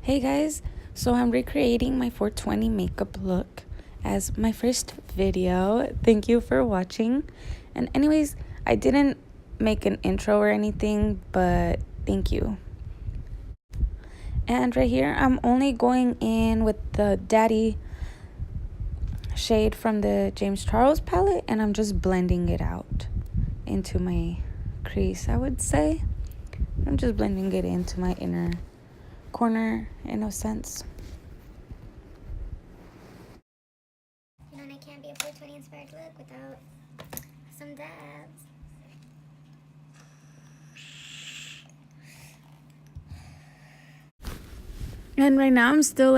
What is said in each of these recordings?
Hey guys, so I'm recreating my 420 makeup look as my first video. Thank you for watching. And anyways, I didn't make an intro or anything, but thank you. And right here, I'm only going in with the Daddy shade from the James Charles palette, and I'm just blending it out into my crease, I would say. I'm just blending it into my inner corner in a sense. And I can't be a 420 inspired look without some dabs. And right now I'm still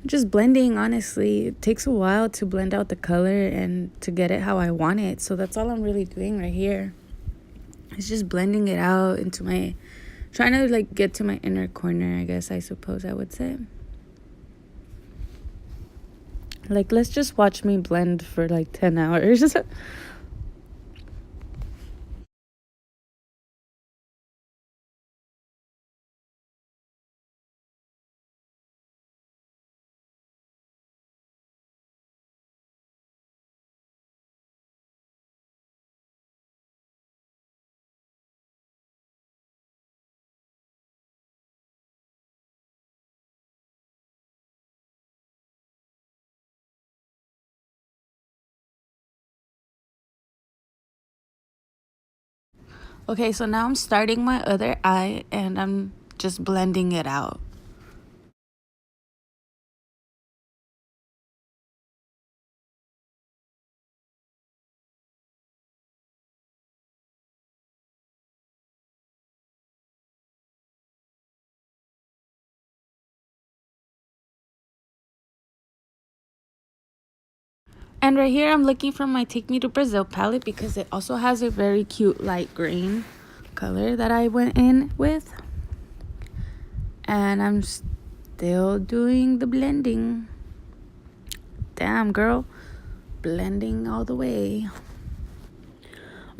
just blending, honestly. It takes a while to blend out the color and to get it how I want it. So that's all I'm really doing right here. It's just blending it out into trying to get to my inner corner, I guess, I suppose I would say. Let's just watch me blend for 10 hours. Okay, so now I'm starting my other eye and I'm just blending it out. And right here, I'm looking for my Take Me to Brazil palette because it also has a very cute light green color that I went in with. And I'm still doing the blending. Damn, girl. Blending all the way.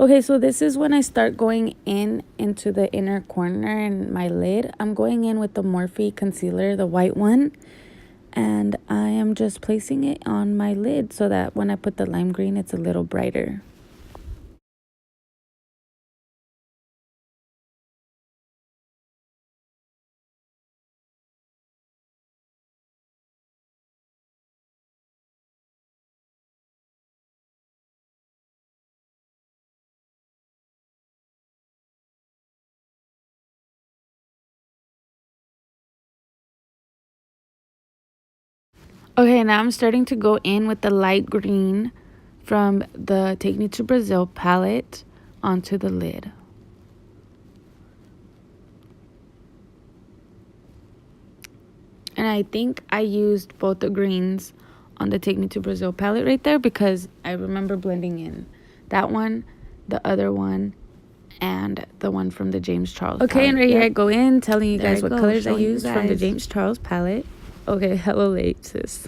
Okay, so this is when I start going into the inner corner and my lid. I'm going in with the Morphe concealer, the white one. And I am just placing it on my lid so that when I put the lime green, it's a little brighter. Okay, now I'm starting to go in with the light green from the Take Me to Brazil palette onto the lid. And I think I used both the greens on the Take Me to Brazil palette right there because I remember blending in that one, the other one, and the one from the James Charles palette. Okay, and right here I go in telling you guys what colors I used from the James Charles palette. Okay, hella late, sis.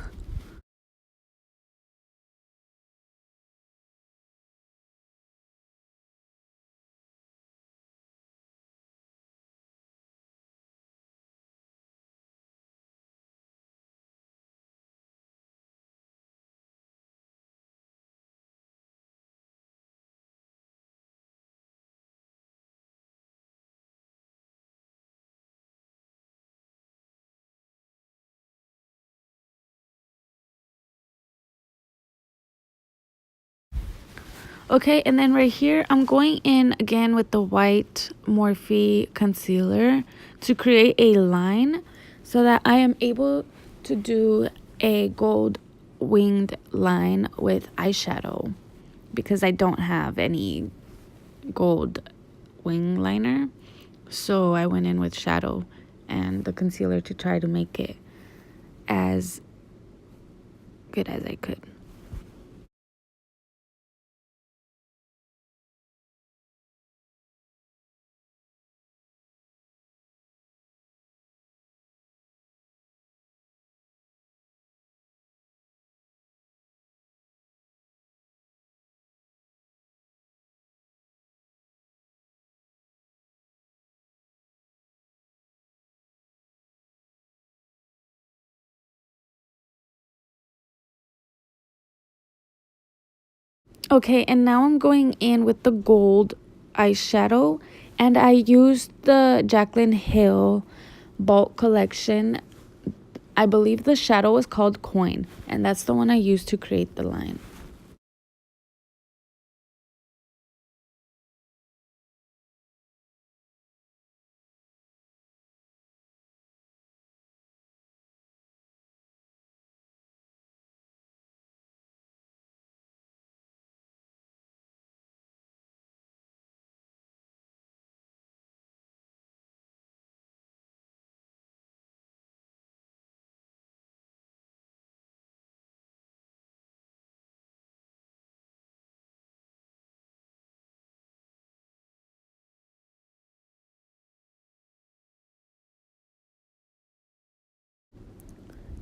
Okay, and then right here, I'm going in again with the white Morphe concealer to create a line so that I am able to do a gold winged line with eyeshadow because I don't have any gold wing liner. So I went in with shadow and the concealer to try to make it as good as I could. Okay, and now I'm going in with the gold eyeshadow, and I used the Jaclyn Hill bulk collection. I believe the shadow was called Coin, and that's the one I used to create the line.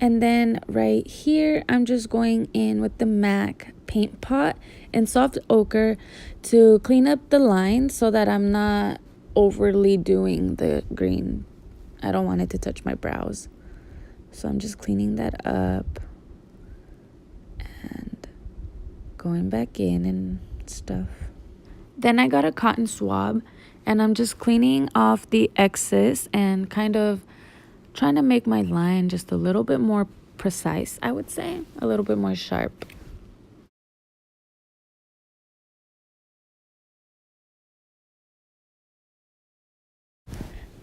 And then right here, I'm just going in with the MAC paint pot in soft ochre to clean up the lines so that I'm not overly doing the green. I don't want it to touch my brows. So I'm just cleaning that up and going back in and stuff. Then I got a cotton swab and I'm just cleaning off the excess and kind of trying to make my line just a little bit more precise, I would say, a little bit more sharp.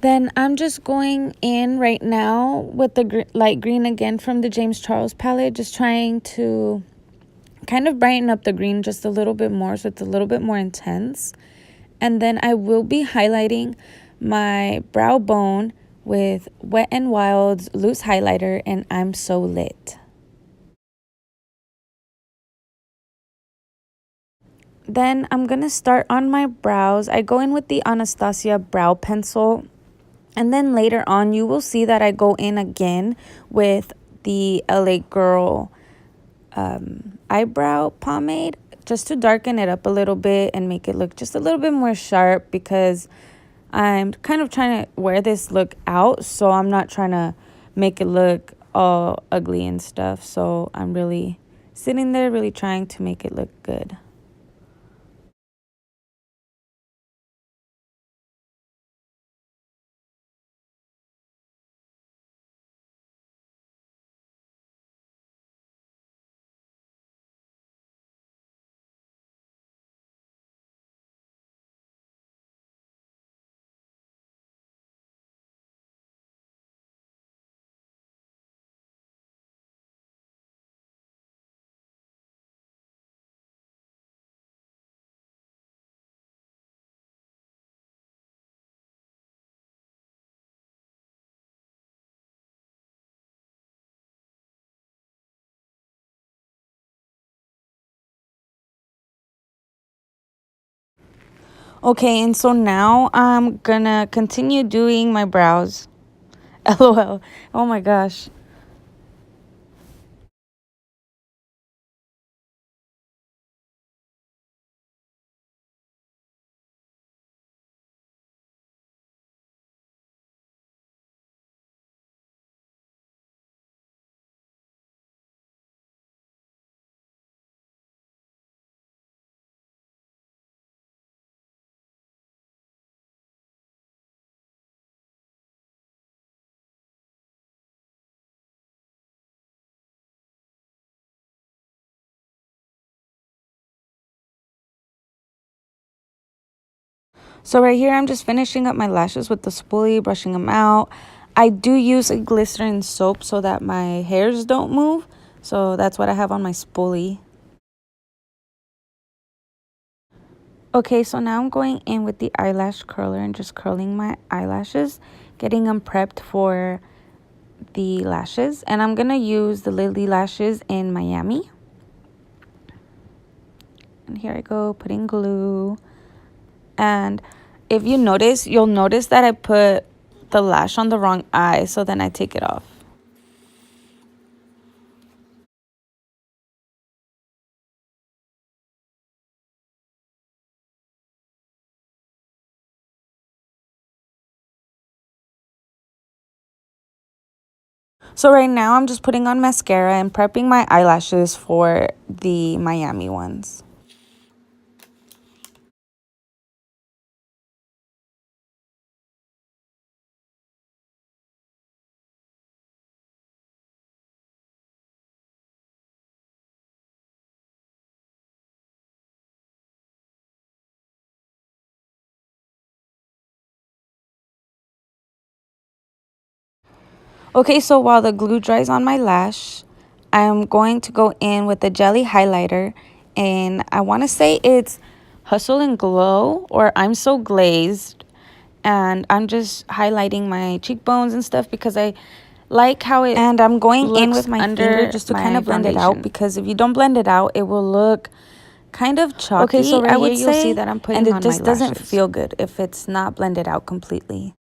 Then I'm just going in right now with the light green again from the James Charles palette, just trying to kind of brighten up the green just a little bit more so it's a little bit more intense. And then I will be highlighting my brow bone with Wet n Wild's loose highlighter, and I'm so lit. Then I'm going to start on my brows. I go in with the Anastasia brow pencil. And then later on, you will see that I go in again with the LA Girl eyebrow pomade just to darken it up a little bit and make it look just a little bit more sharp, because I'm kind of trying to wear this look out, so I'm not trying to make it look all ugly and stuff. So I'm really sitting there really trying to make it look good. Okay, and so now I'm gonna continue doing my brows. LOL. Oh my gosh. So right here, I'm just finishing up my lashes with the spoolie, brushing them out. I do use a glycerin soap so that my hairs don't move. So that's what I have on my spoolie. Okay, so now I'm going in with the eyelash curler and just curling my eyelashes, getting them prepped for the lashes. And I'm going to use the Lily lashes in Miami. And here I go, putting glue. And if you notice, you'll notice that I put the lash on the wrong eye, so then I take it off. So right now I'm just putting on mascara and prepping my eyelashes for the Miami ones. Okay, so while the glue dries on my lash, I'm going to go in with the jelly highlighter, and I want to say it's Hustle and Glow or I'm So Glazed, and I'm just highlighting my cheekbones and stuff because I like how it and I'm going in with my finger just to kind of blend it out, because if you don't blend it out, it will look kind of chalky. Okay, so right here you'll see that I'm putting on my lashes, and it just doesn't feel good if it's not blended out completely.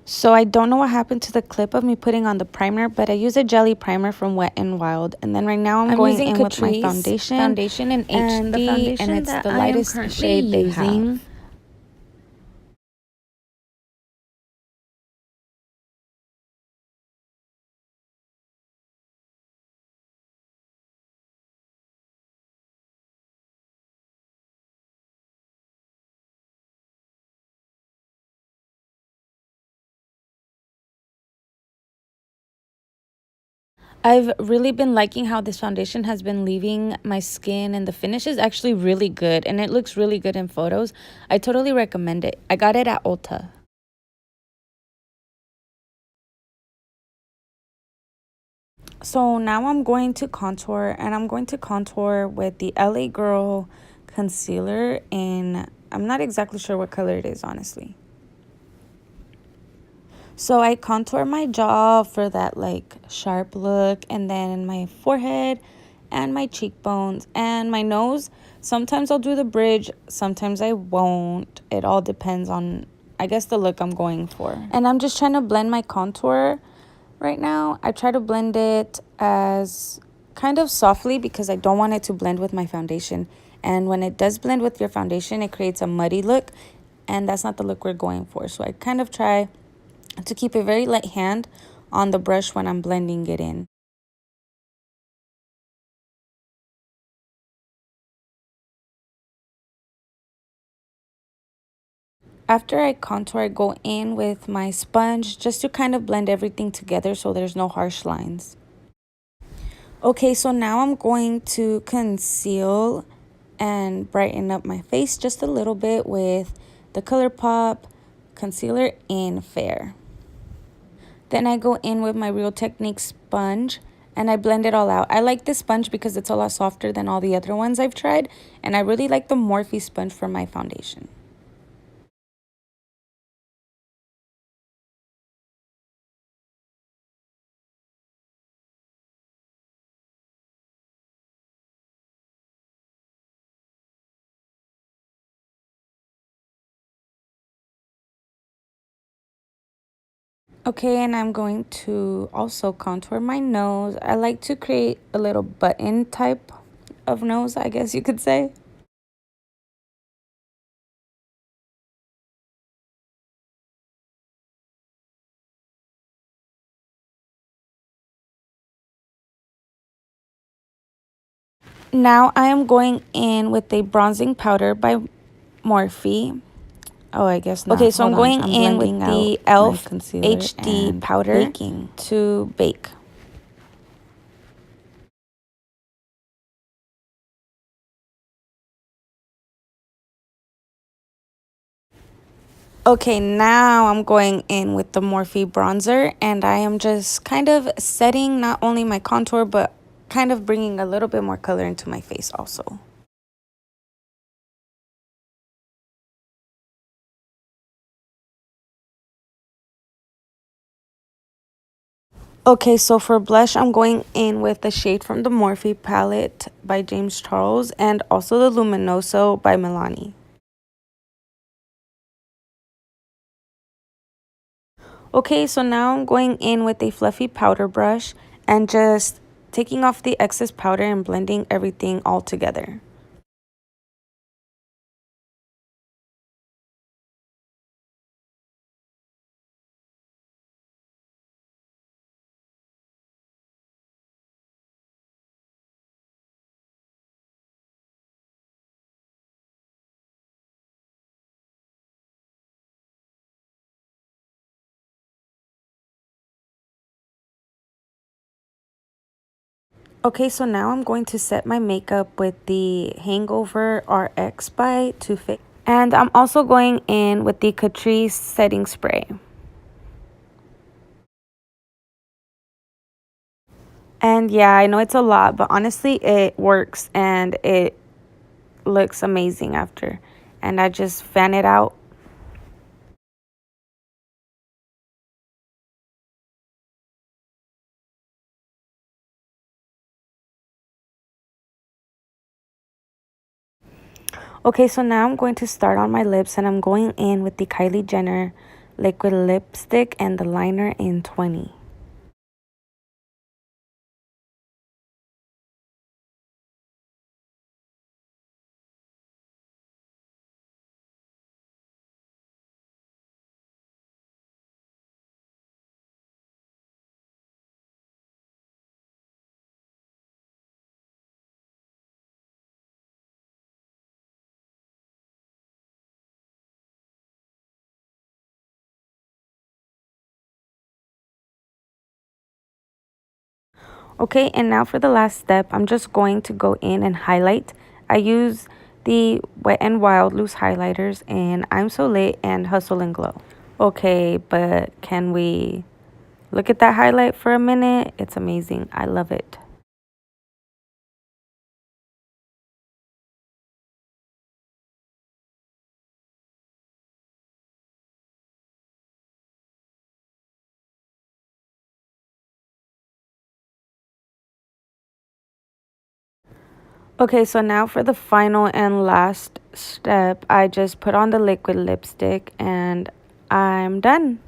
So I don't know what happened to the clip of me putting on the primer, but I use a jelly primer from Wet n Wild. And then right now I'm going in with my foundation in HD, and it's the lightest shade they have. I've really been liking how this foundation has been leaving my skin, and the finish is actually really good, and it looks really good in photos. I totally recommend it. I got it at Ulta. So now I'm going to contour, and I'm going to contour with the LA Girl concealer, and I'm not exactly sure what color it is, honestly. So I contour my jaw for that like sharp look, and then my forehead and my cheekbones and my nose. Sometimes I'll do the bridge, sometimes I won't. It all depends on, I guess, the look I'm going for. And I'm just trying to blend my contour right now. I try to blend it as kind of softly because I don't want it to blend with my foundation. And when it does blend with your foundation, it creates a muddy look, and that's not the look we're going for. So I kind of try to keep a very light hand on the brush when I'm blending it in. After I contour, I go in with my sponge just to kind of blend everything together so there's no harsh lines. Okay, so now I'm going to conceal and brighten up my face just a little bit with the ColourPop concealer in Fair. Then I go in with my Real Technique sponge and I blend it all out. I like this sponge because it's a lot softer than all the other ones I've tried, and I really like the Morphe sponge for my foundation. Okay, and I'm going to also contour my nose. I like to create a little button type of nose, I guess you could say. Now I am going in with a bronzing powder by Morphe. Oh, I guess not. Okay, so I'm going in with the e.l.f. HD powder to bake. Okay, now I'm going in with the Morphe bronzer, and I am just kind of setting not only my contour, but kind of bringing a little bit more color into my face also. Okay, so for blush, I'm going in with the shade from the Morphe palette by James Charles and also the Luminoso by Milani. Okay, so now I'm going in with a fluffy powder brush and just taking off the excess powder and blending everything all together. Okay, so now I'm going to set my makeup with the Hangover RX by Too Faced. And I'm also going in with the Catrice setting spray. And yeah, I know it's a lot, but honestly, it works and it looks amazing after. And I just fan it out. Okay, so now I'm going to start on my lips and I'm going in with the Kylie Jenner liquid lipstick and the liner in 20. Okay, and now for the last step, I'm just going to go in and highlight. I use the Wet n Wild loose highlighters and I'm So Lit and Hustle and Glow. Okay, but can we look at that highlight for a minute? It's amazing. I love it. Okay, so now for the final and last step, I just put on the liquid lipstick and I'm done.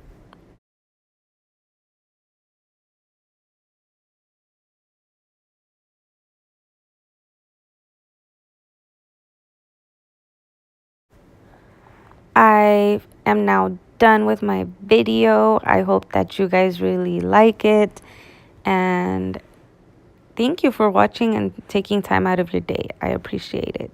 I am now done with my video. I hope that you guys really like it. And thank you for watching and taking time out of your day. I appreciate it.